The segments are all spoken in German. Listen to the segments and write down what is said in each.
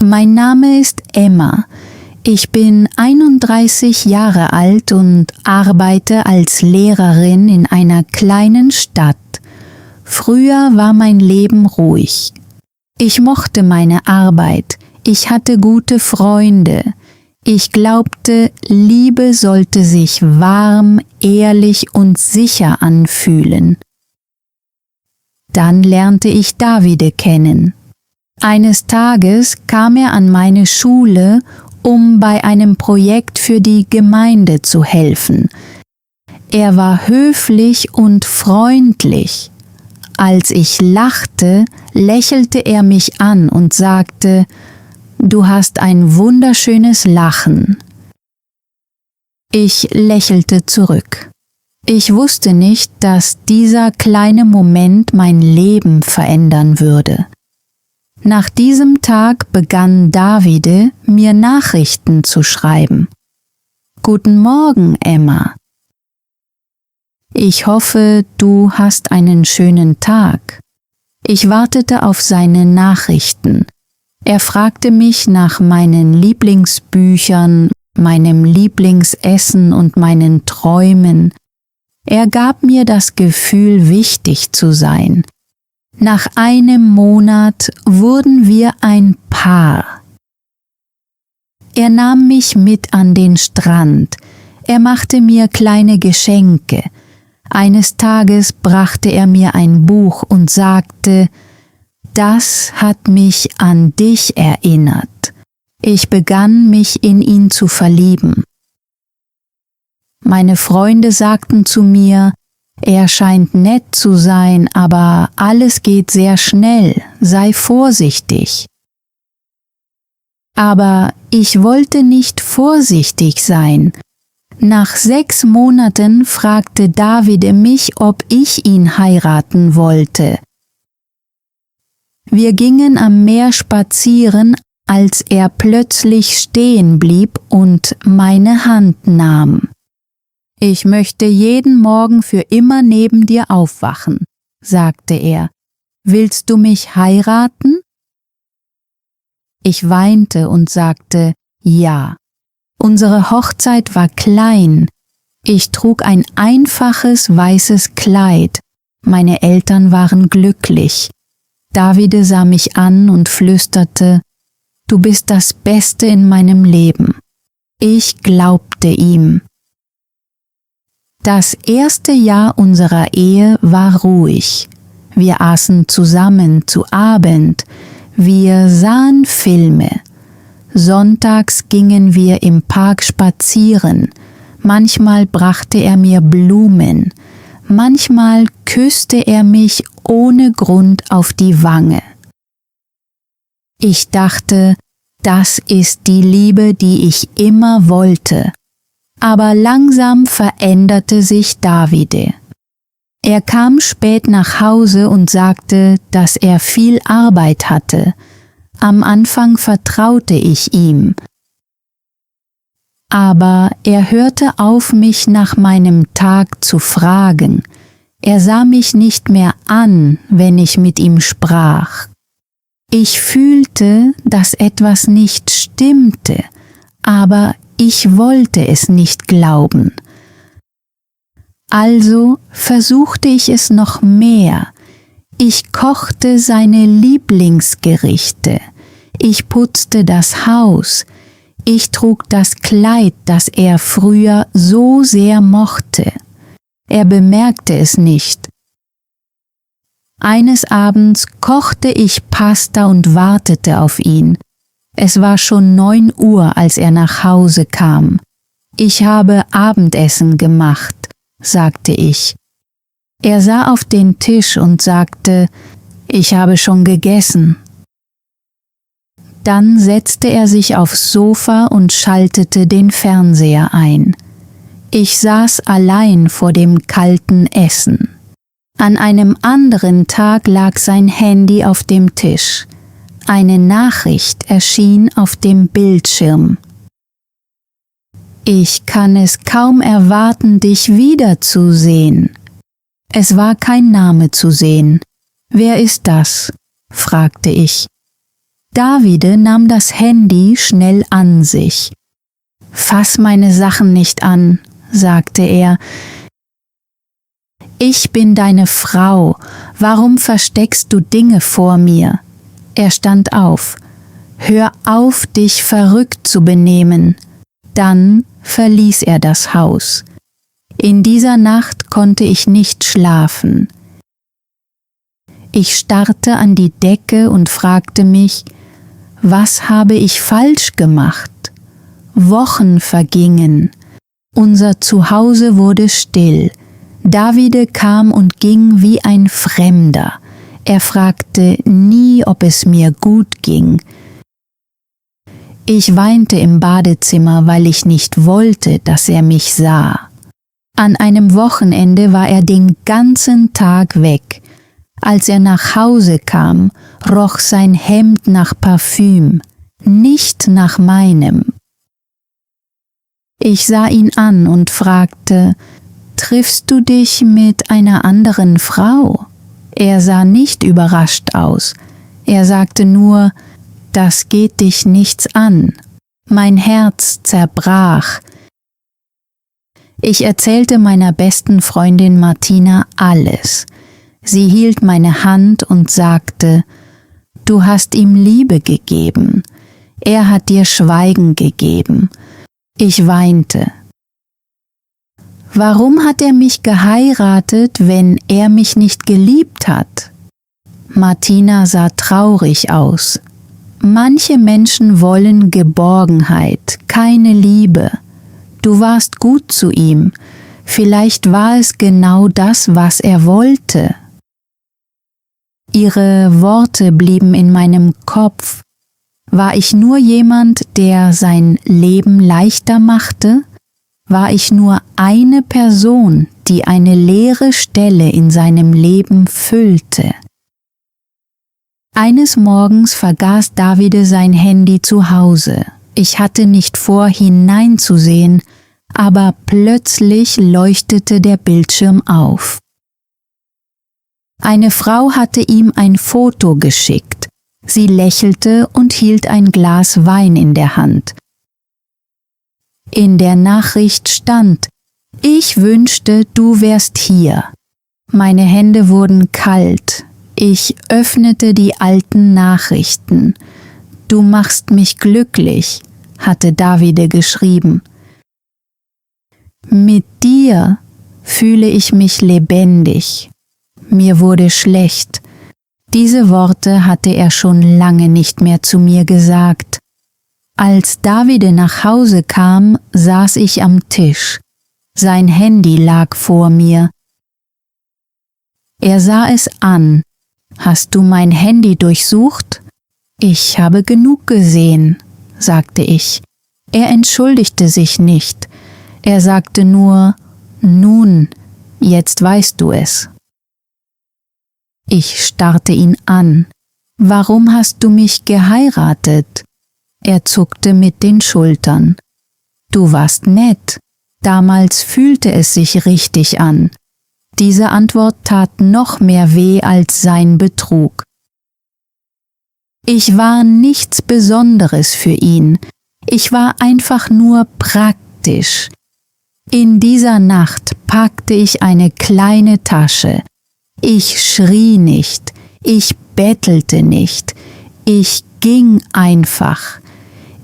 Mein Name ist Emma. Ich bin 31 Jahre alt und arbeite als Lehrerin in einer kleinen Stadt. Früher war mein Leben ruhig. Ich mochte meine Arbeit. Ich hatte gute Freunde. Ich glaubte, Liebe sollte sich warm, ehrlich und sicher anfühlen. Dann lernte ich Davide kennen. Eines Tages kam er an meine Schule, um bei einem Projekt für die Gemeinde zu helfen. Er war höflich und freundlich. Als ich lachte, lächelte er mich an und sagte: »Du hast ein wunderschönes Lachen.« Ich lächelte zurück. Ich wusste nicht, dass dieser kleine Moment mein Leben verändern würde. Nach diesem Tag begann Davide, mir Nachrichten zu schreiben. »Guten Morgen, Emma. Ich hoffe, du hast einen schönen Tag.« Ich wartete auf seine Nachrichten. Er fragte mich nach meinen Lieblingsbüchern, meinem Lieblingsessen und meinen Träumen. Er gab mir das Gefühl, wichtig zu sein. Nach einem Monat wurden wir ein Paar. Er nahm mich mit an den Strand. Er machte mir kleine Geschenke. Eines Tages brachte er mir ein Buch und sagte: »Das hat mich an dich erinnert.« Ich begann, mich in ihn zu verlieben. Meine Freunde sagten zu mir: »Er scheint nett zu sein, aber alles geht sehr schnell, sei vorsichtig.« Aber ich wollte nicht vorsichtig sein. Nach 6 Monaten fragte Davide mich, ob ich ihn heiraten wollte. Wir gingen am Meer spazieren, als er plötzlich stehen blieb und meine Hand nahm. »Ich möchte jeden Morgen für immer neben dir aufwachen«, sagte er. »Willst du mich heiraten?« Ich weinte und sagte ja. Unsere Hochzeit war klein. Ich trug ein einfaches weißes Kleid. Meine Eltern waren glücklich. Davide sah mich an und flüsterte: »Du bist das Beste in meinem Leben.« Ich glaubte ihm. Das erste Jahr unserer Ehe war ruhig. Wir aßen zusammen zu Abend. Wir sahen Filme. Sonntags gingen wir im Park spazieren. Manchmal brachte er mir Blumen. Manchmal küsste er mich ohne Grund auf die Wange. Ich dachte, das ist die Liebe, die ich immer wollte. Aber langsam veränderte sich Davide. Er kam spät nach Hause und sagte, dass er viel Arbeit hatte. Am Anfang vertraute ich ihm. Aber er hörte auf, mich nach meinem Tag zu fragen. Er sah mich nicht mehr an, wenn ich mit ihm sprach. Ich fühlte, dass etwas nicht stimmte, aber ich wollte es nicht glauben. Also versuchte ich es noch mehr. Ich kochte seine Lieblingsgerichte. Ich putzte das Haus. Ich trug das Kleid, das er früher so sehr mochte. Er bemerkte es nicht. Eines Abends kochte ich Pasta und wartete auf ihn. Es war schon 9 Uhr, als er nach Hause kam. »Ich habe Abendessen gemacht«, sagte ich. Er sah auf den Tisch und sagte, »Ich habe schon gegessen.« Dann setzte er sich aufs Sofa und schaltete den Fernseher ein. Ich saß allein vor dem kalten Essen. An einem anderen Tag lag sein Handy auf dem Tisch. Eine Nachricht erschien auf dem Bildschirm. »Ich kann es kaum erwarten, dich wiederzusehen.« Es war kein Name zu sehen. »Wer ist das?« fragte ich. Davide nahm das Handy schnell an sich. »Fass meine Sachen nicht an«, sagte er. »Ich bin deine Frau. Warum versteckst du Dinge vor mir?« Er stand auf. »Hör auf, dich verrückt zu benehmen.« Dann verließ er das Haus. In dieser Nacht konnte ich nicht schlafen. Ich starrte an die Decke und fragte mich, was habe ich falsch gemacht? Wochen vergingen. Unser Zuhause wurde still. Davide kam und ging wie ein Fremder. Er fragte nie, ob es mir gut ging. Ich weinte im Badezimmer, weil ich nicht wollte, dass er mich sah. An einem Wochenende war er den ganzen Tag weg. Als er nach Hause kam, roch sein Hemd nach Parfüm, nicht nach meinem. Ich sah ihn an und fragte, »Triffst du dich mit einer anderen Frau?« Er sah nicht überrascht aus. Er sagte nur, »Das geht dich nichts an.« Mein Herz zerbrach. Ich erzählte meiner besten Freundin Martina alles. Sie hielt meine Hand und sagte, »Du hast ihm Liebe gegeben. Er hat dir Schweigen gegeben.« Ich weinte. Warum hat er mich geheiratet, wenn er mich nicht geliebt hat? Martina sah traurig aus. Manche Menschen wollen Geborgenheit, keine Liebe. Du warst gut zu ihm. Vielleicht war es genau das, was er wollte. Ihre Worte blieben in meinem Kopf. War ich nur jemand, der sein Leben leichter machte? War ich nur eine Person, die eine leere Stelle in seinem Leben füllte? Eines Morgens vergaß Davide sein Handy zu Hause. Ich hatte nicht vor, hineinzusehen, aber plötzlich leuchtete der Bildschirm auf. Eine Frau hatte ihm ein Foto geschickt. Sie lächelte und hielt ein Glas Wein in der Hand. In der Nachricht stand, »Ich wünschte, du wärst hier.« Meine Hände wurden kalt. Ich öffnete die alten Nachrichten. »Du machst mich glücklich«, hatte Davide geschrieben. »Mit dir fühle ich mich lebendig.« Mir wurde schlecht. Diese Worte hatte er schon lange nicht mehr zu mir gesagt. Als Davide nach Hause kam, saß ich am Tisch. Sein Handy lag vor mir. Er sah es an. »Hast du mein Handy durchsucht?« »Ich habe genug gesehen«, sagte ich. Er entschuldigte sich nicht. Er sagte nur, »Nun, jetzt weißt du es.« Ich starrte ihn an. »Warum hast du mich geheiratet?« Er zuckte mit den Schultern. »Du warst nett. Damals fühlte es sich richtig an.« Diese Antwort tat noch mehr weh als sein Betrug. Ich war nichts Besonderes für ihn. Ich war einfach nur praktisch. In dieser Nacht packte ich eine kleine Tasche. Ich schrie nicht, ich bettelte nicht, ich ging einfach.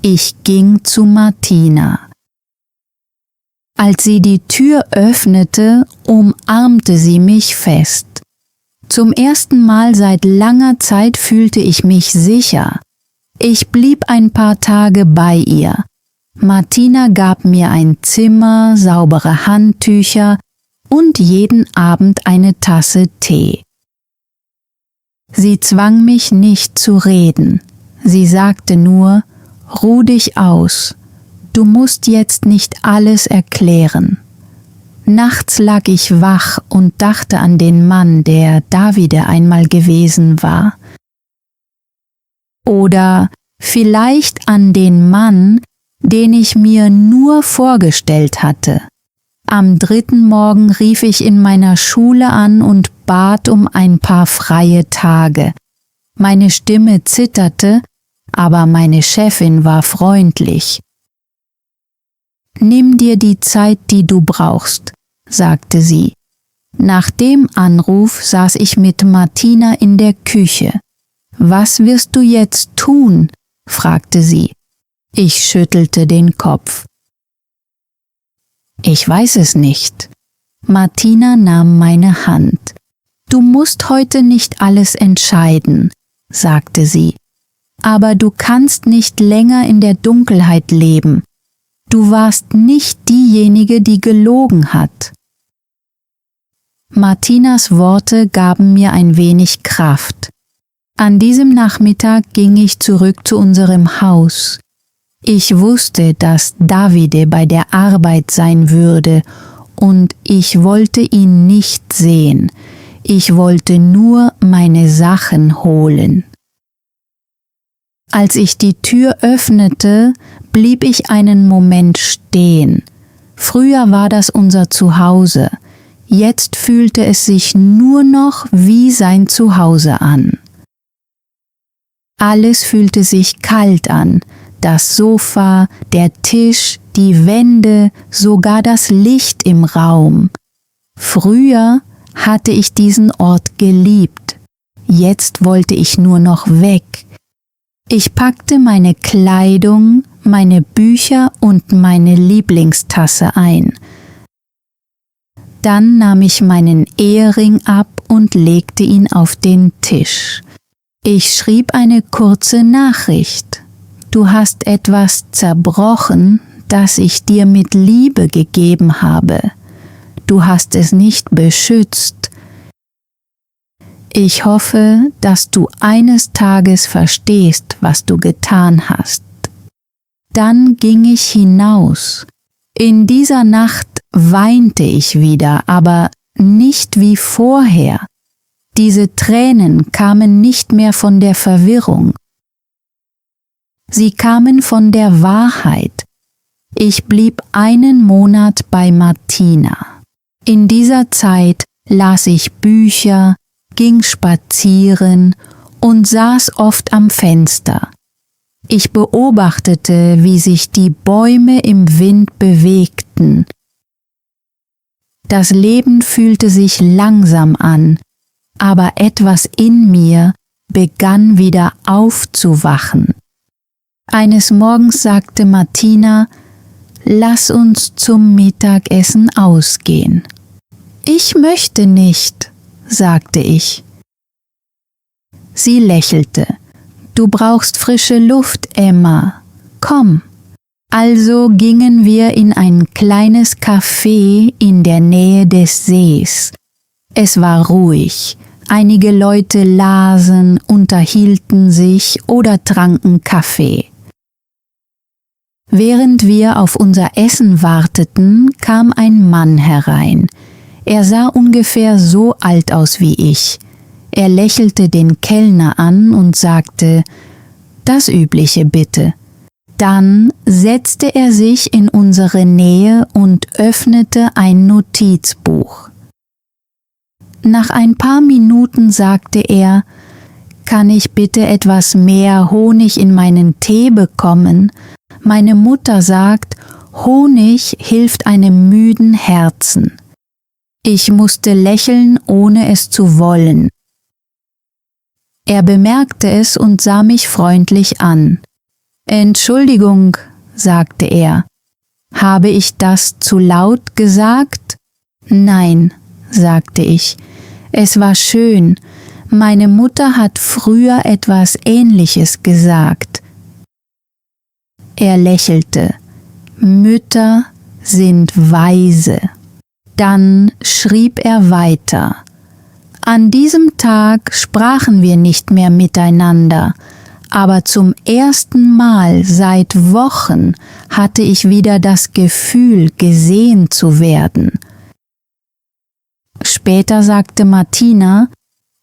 Ich ging zu Martina. Als sie die Tür öffnete, umarmte sie mich fest. Zum ersten Mal seit langer Zeit fühlte ich mich sicher. Ich blieb ein paar Tage bei ihr. Martina gab mir ein Zimmer, saubere Handtücher und jeden Abend eine Tasse Tee. Sie zwang mich nicht zu reden. Sie sagte nur, »Ruh dich aus. Du musst jetzt nicht alles erklären.« Nachts lag ich wach und dachte an den Mann, der Davide einmal gewesen war. Oder vielleicht an den Mann, den ich mir nur vorgestellt hatte. Am 3. Morgen rief ich in meiner Schule an und bat um ein paar freie Tage. Meine Stimme zitterte, aber meine Chefin war freundlich. »Nimm dir die Zeit, die du brauchst«, sagte sie. Nach dem Anruf saß ich mit Martina in der Küche. »Was wirst du jetzt tun?« fragte sie. Ich schüttelte den Kopf. »Ich weiß es nicht.« Martina nahm meine Hand. »Du musst heute nicht alles entscheiden«, sagte sie. »Aber du kannst nicht länger in der Dunkelheit leben. Du warst nicht diejenige, die gelogen hat.« Martinas Worte gaben mir ein wenig Kraft. An diesem Nachmittag ging ich zurück zu unserem Haus. Ich wusste, dass Davide bei der Arbeit sein würde, und ich wollte ihn nicht sehen. Ich wollte nur meine Sachen holen. Als ich die Tür öffnete, blieb ich einen Moment stehen. Früher war das unser Zuhause. Jetzt fühlte es sich nur noch wie sein Zuhause an. Alles fühlte sich kalt an. Das Sofa, der Tisch, die Wände, sogar das Licht im Raum. Früher hatte ich diesen Ort geliebt. Jetzt wollte ich nur noch weg. Ich packte meine Kleidung, meine Bücher und meine Lieblingstasse ein. Dann nahm ich meinen Ehering ab und legte ihn auf den Tisch. Ich schrieb eine kurze Nachricht. »Du hast etwas zerbrochen, das ich dir mit Liebe gegeben habe. Du hast es nicht beschützt. Ich hoffe, dass du eines Tages verstehst, was du getan hast.« Dann ging ich hinaus. In dieser Nacht weinte ich wieder, aber nicht wie vorher. Diese Tränen kamen nicht mehr von der Verwirrung. Sie kamen von der Wahrheit. Ich blieb einen Monat bei Martina. In dieser Zeit las ich Bücher, ging spazieren und saß oft am Fenster. Ich beobachtete, wie sich die Bäume im Wind bewegten. Das Leben fühlte sich langsam an, aber etwas in mir begann wieder aufzuwachen. Eines Morgens sagte Martina, »Lass uns zum Mittagessen ausgehen.« »Ich möchte nicht«, sagte ich. Sie lächelte. »Du brauchst frische Luft, Emma. Komm.« Also gingen wir in ein kleines Café in der Nähe des Sees. Es war ruhig. Einige Leute lasen, unterhielten sich oder tranken Kaffee. Während wir auf unser Essen warteten, kam ein Mann herein. Er sah ungefähr so alt aus wie ich. Er lächelte den Kellner an und sagte, »Das Übliche bitte.« Dann setzte er sich in unsere Nähe und öffnete ein Notizbuch. Nach ein paar Minuten sagte er, »Kann ich bitte etwas mehr Honig in meinen Tee bekommen? Meine Mutter sagt, Honig hilft einem müden Herzen.« Ich musste lächeln, ohne es zu wollen. Er bemerkte es und sah mich freundlich an. »Entschuldigung«, sagte er. »Habe ich das zu laut gesagt?« »Nein«, sagte ich. »Es war schön. Meine Mutter hat früher etwas Ähnliches gesagt.« Er lächelte. »Mütter sind weise.« Dann schrieb er weiter. An diesem Tag sprachen wir nicht mehr miteinander, aber zum ersten Mal seit Wochen hatte ich wieder das Gefühl, gesehen zu werden. Später sagte Martina,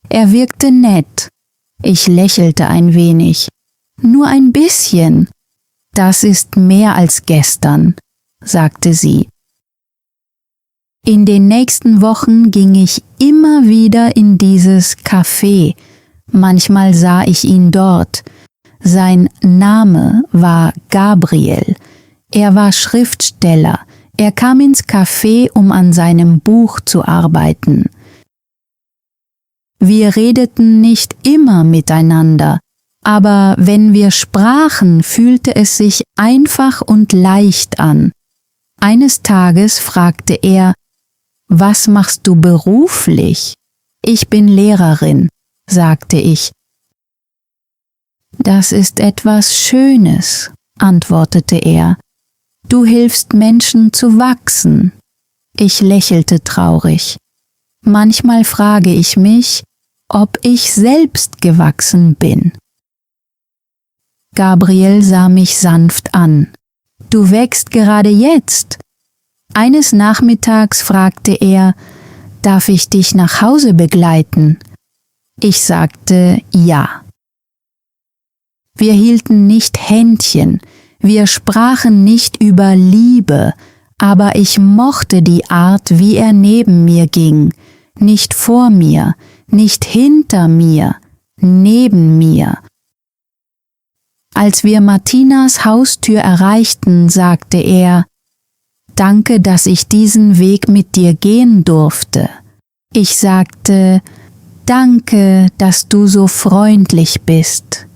er wirkte nett. Ich lächelte ein wenig. »Nur ein bisschen. Das ist mehr als gestern«, sagte sie. In den nächsten Wochen ging ich immer wieder in dieses Café. Manchmal sah ich ihn dort. Sein Name war Gabriel. Er war Schriftsteller. Er kam ins Café, um an seinem Buch zu arbeiten. Wir redeten nicht immer miteinander, aber wenn wir sprachen, fühlte es sich einfach und leicht an. Eines Tages fragte er: »Was machst du beruflich?« »Ich bin Lehrerin«, sagte ich. »Das ist etwas Schönes«, antwortete er. »Du hilfst Menschen zu wachsen.« Ich lächelte traurig. Manchmal frage ich mich, ob ich selbst gewachsen bin. Gabriel sah mich sanft an. »Du wächst gerade jetzt.« Eines Nachmittags fragte er: »Darf ich dich nach Hause begleiten?« Ich sagte ja. Wir hielten nicht Händchen, wir sprachen nicht über Liebe, aber ich mochte die Art, wie er neben mir ging, nicht vor mir, nicht hinter mir, neben mir. Als wir Martinas Haustür erreichten, sagte er: »Danke, dass ich diesen Weg mit dir gehen durfte.« Ich sagte: »Danke, dass du so freundlich bist.«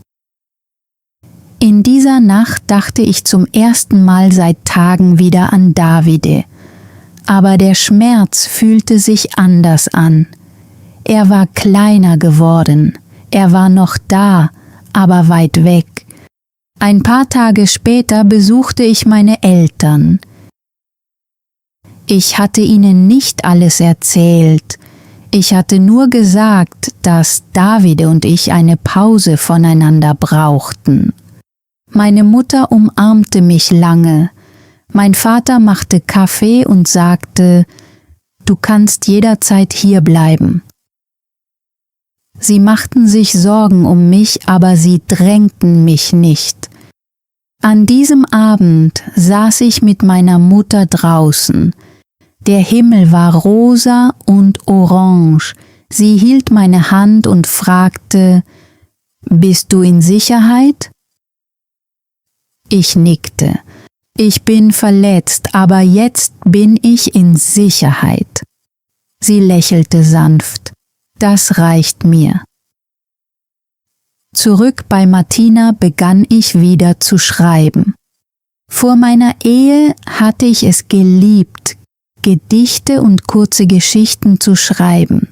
In dieser Nacht dachte ich zum ersten Mal seit Tagen wieder an Davide. Aber der Schmerz fühlte sich anders an. Er war kleiner geworden, er war noch da, aber weit weg. Ein paar Tage später besuchte ich meine Eltern. Ich hatte ihnen nicht alles erzählt. Ich hatte nur gesagt, dass Davide und ich eine Pause voneinander brauchten. Meine Mutter umarmte mich lange. Mein Vater machte Kaffee und sagte: »Du kannst jederzeit hier bleiben.« Sie machten sich Sorgen um mich, aber sie drängten mich nicht. An diesem Abend saß ich mit meiner Mutter draußen. Der Himmel war rosa und orange. Sie hielt meine Hand und fragte: »Bist du in Sicherheit?« Ich nickte. Ich bin verletzt, aber jetzt bin ich in Sicherheit. Sie lächelte sanft. Das reicht mir. Zurück bei Martina begann ich wieder zu schreiben. Vor meiner Ehe hatte ich es geliebt, Gedichte und kurze Geschichten zu schreiben.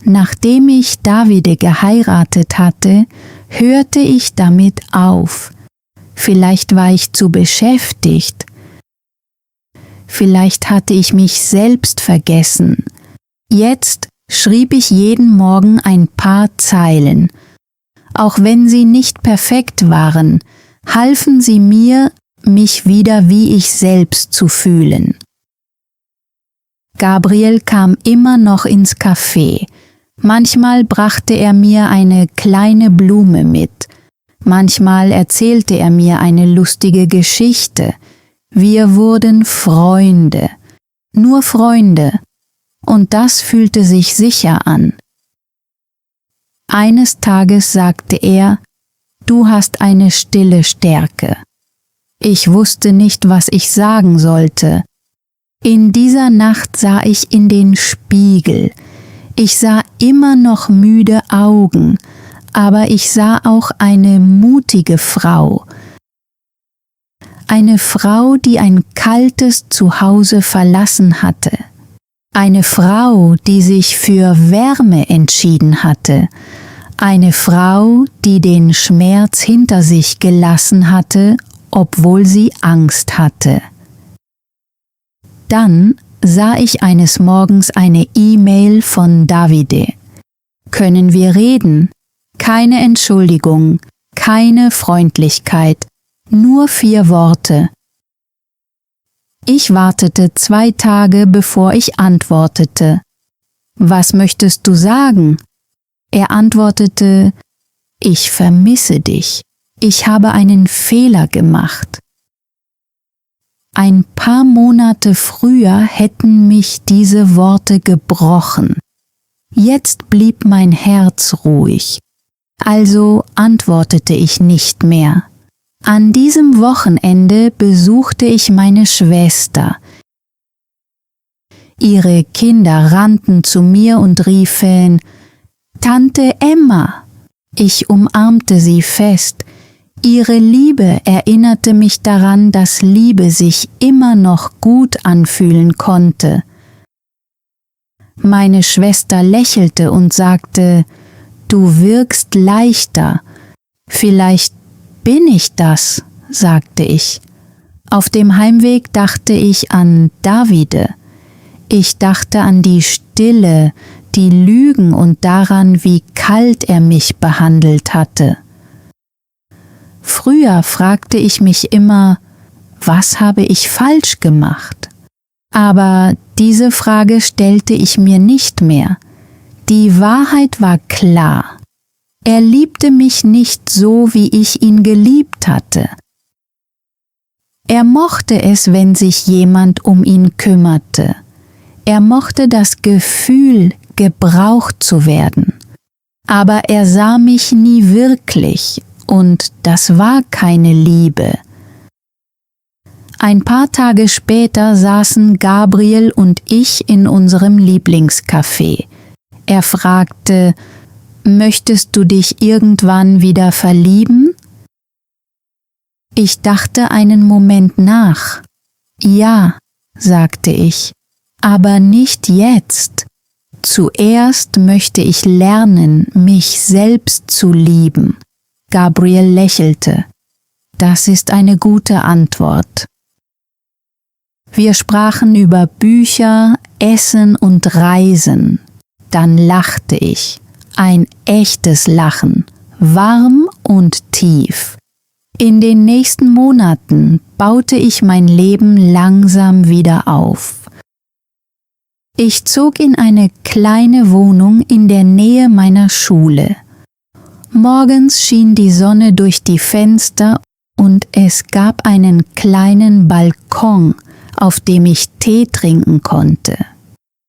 Nachdem ich Davide geheiratet hatte, hörte ich damit auf. Vielleicht war ich zu beschäftigt. Vielleicht hatte ich mich selbst vergessen. Jetzt schrieb ich jeden Morgen ein paar Zeilen. Auch wenn sie nicht perfekt waren, halfen sie mir, mich wieder wie ich selbst zu fühlen. Gabriel kam immer noch ins Café. Manchmal brachte er mir eine kleine Blume mit. Manchmal erzählte er mir eine lustige Geschichte. Wir wurden Freunde. Nur Freunde. Und das fühlte sich sicher an. Eines Tages sagte er: »Du hast eine stille Stärke.« Ich wusste nicht, was ich sagen sollte. In dieser Nacht sah ich in den Spiegel. Ich sah immer noch müde Augen, aber ich sah auch eine mutige Frau. Eine Frau, die ein kaltes Zuhause verlassen hatte. Eine Frau, die sich für Wärme entschieden hatte. Eine Frau, die den Schmerz hinter sich gelassen hatte, obwohl sie Angst hatte. Dann sah ich eines Morgens eine E-Mail von Davide. »Können wir reden?« Keine Entschuldigung, keine Freundlichkeit, nur 4 Worte. Ich wartete 2 Tage, bevor ich antwortete. »Was möchtest du sagen?« Er antwortete: »Ich vermisse dich. Ich habe einen Fehler gemacht.« Ein paar Monate früher hätten mich diese Worte gebrochen. Jetzt blieb mein Herz ruhig. Also antwortete ich nicht mehr. An diesem Wochenende besuchte ich meine Schwester. Ihre Kinder rannten zu mir und riefen: »Tante Emma!« Ich umarmte sie fest. Ihre Liebe erinnerte mich daran, dass Liebe sich immer noch gut anfühlen konnte. Meine Schwester lächelte und sagte: »Du wirkst leichter.« »Vielleicht bin ich das«, sagte ich. Auf dem Heimweg dachte ich an Davide. Ich dachte an die Stille, die Lügen und daran, wie kalt er mich behandelt hatte. Früher fragte ich mich immer, was habe ich falsch gemacht? Aber diese Frage stellte ich mir nicht mehr. Die Wahrheit war klar. Er liebte mich nicht so, wie ich ihn geliebt hatte. Er mochte es, wenn sich jemand um ihn kümmerte. Er mochte das Gefühl, gebraucht zu werden. Aber er sah mich nie wirklich, und das war keine Liebe. Ein paar Tage später saßen Gabriel und ich in unserem Lieblingscafé. Er fragte: »Möchtest du dich irgendwann wieder verlieben?« Ich dachte einen Moment nach. »Ja«, sagte ich, »aber nicht jetzt. Zuerst möchte ich lernen, mich selbst zu lieben.« Gabriel lächelte. »Das ist eine gute Antwort.« Wir sprachen über Bücher, Essen und Reisen. Dann lachte ich. Ein echtes Lachen, warm und tief. In den nächsten Monaten baute ich mein Leben langsam wieder auf. Ich zog in eine kleine Wohnung in der Nähe meiner Schule. Morgens schien die Sonne durch die Fenster und es gab einen kleinen Balkon, auf dem ich Tee trinken konnte.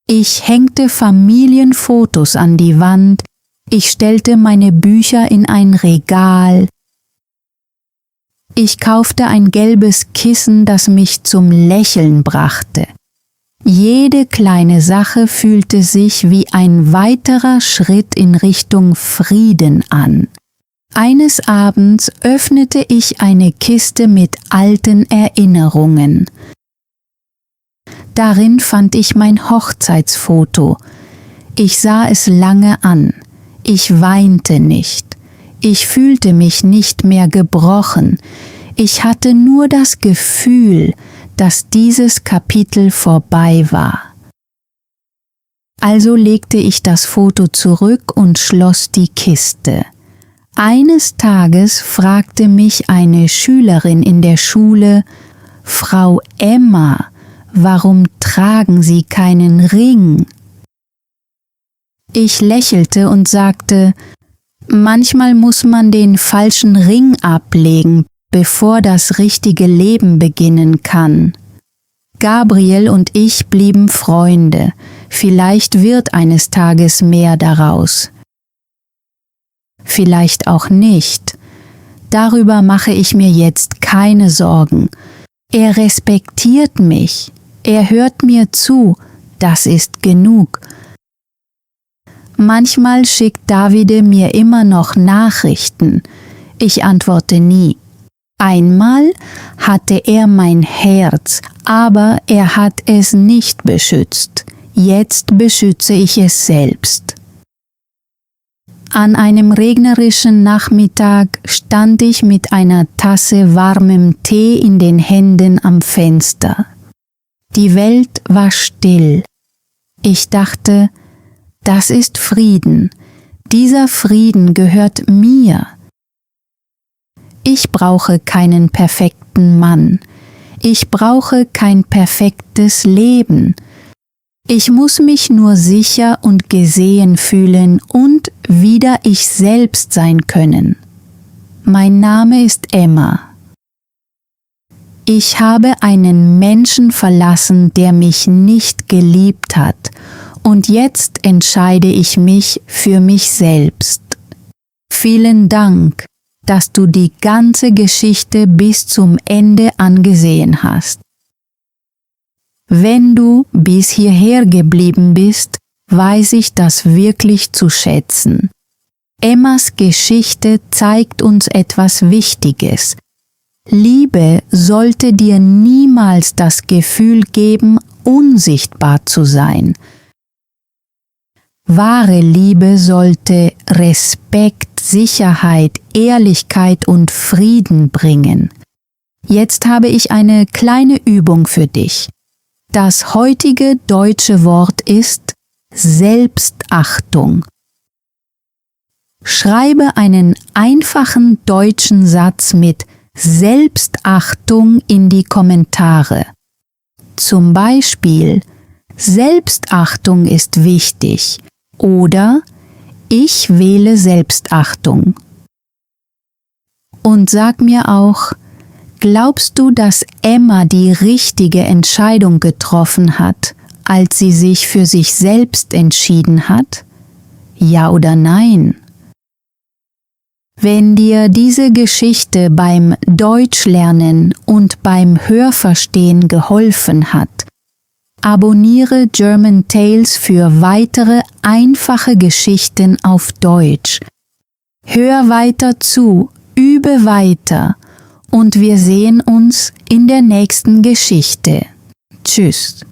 Ich hängte Familienfotos an die Wand, ich stellte meine Bücher in ein Regal. Ich kaufte ein gelbes Kissen, das mich zum Lächeln brachte. Jede kleine Sache fühlte sich wie ein weiterer Schritt in Richtung Frieden an. Eines Abends öffnete ich eine Kiste mit alten Erinnerungen. Darin fand ich mein Hochzeitsfoto. Ich sah es lange an. Ich weinte nicht. Ich fühlte mich nicht mehr gebrochen. Ich hatte nur das Gefühl, dass dieses Kapitel vorbei war. Also legte ich das Foto zurück und schloss die Kiste. Eines Tages fragte mich eine Schülerin in der Schule: »Frau Emma, warum tragen Sie keinen Ring?« Ich lächelte und sagte: »Manchmal muss man den falschen Ring ablegen, bevor das richtige Leben beginnen kann.« Gabriel und ich blieben Freunde. Vielleicht wird eines Tages mehr daraus. Vielleicht auch nicht. Darüber mache ich mir jetzt keine Sorgen. Er respektiert mich. Er hört mir zu. Das ist genug. Manchmal schickt Davide mir immer noch Nachrichten. Ich antworte nie. Einmal hatte er mein Herz, aber er hat es nicht beschützt. Jetzt beschütze ich es selbst. An einem regnerischen Nachmittag stand ich mit einer Tasse warmem Tee in den Händen am Fenster. Die Welt war still. Ich dachte, das ist Frieden. Dieser Frieden gehört mir. Ich brauche keinen perfekten Mann. Ich brauche kein perfektes Leben. Ich muss mich nur sicher und gesehen fühlen und wieder ich selbst sein können. Mein Name ist Emma. Ich habe einen Menschen verlassen, der mich nicht geliebt hat, und jetzt entscheide ich mich für mich selbst. Vielen Dank, dass du die ganze Geschichte bis zum Ende angesehen hast. Wenn du bis hierher geblieben bist, weiß ich das wirklich zu schätzen. Emmas Geschichte zeigt uns etwas Wichtiges. Liebe sollte dir niemals das Gefühl geben, unsichtbar zu sein. Wahre Liebe sollte Respekt, Sicherheit, Ehrlichkeit und Frieden bringen. Jetzt habe ich eine kleine Übung für dich. Das heutige deutsche Wort ist Selbstachtung. Schreibe einen einfachen deutschen Satz mit Selbstachtung in die Kommentare. Zum Beispiel: Selbstachtung ist wichtig oder ich wähle Selbstachtung. Und sag mir auch, glaubst du, dass Emma die richtige Entscheidung getroffen hat, als sie sich für sich selbst entschieden hat? Ja oder nein? Wenn dir diese Geschichte beim Deutschlernen und beim Hörverstehen geholfen hat, abonniere German Tales für weitere einfache Geschichten auf Deutsch. Hör weiter zu, übe weiter und wir sehen uns in der nächsten Geschichte. Tschüss.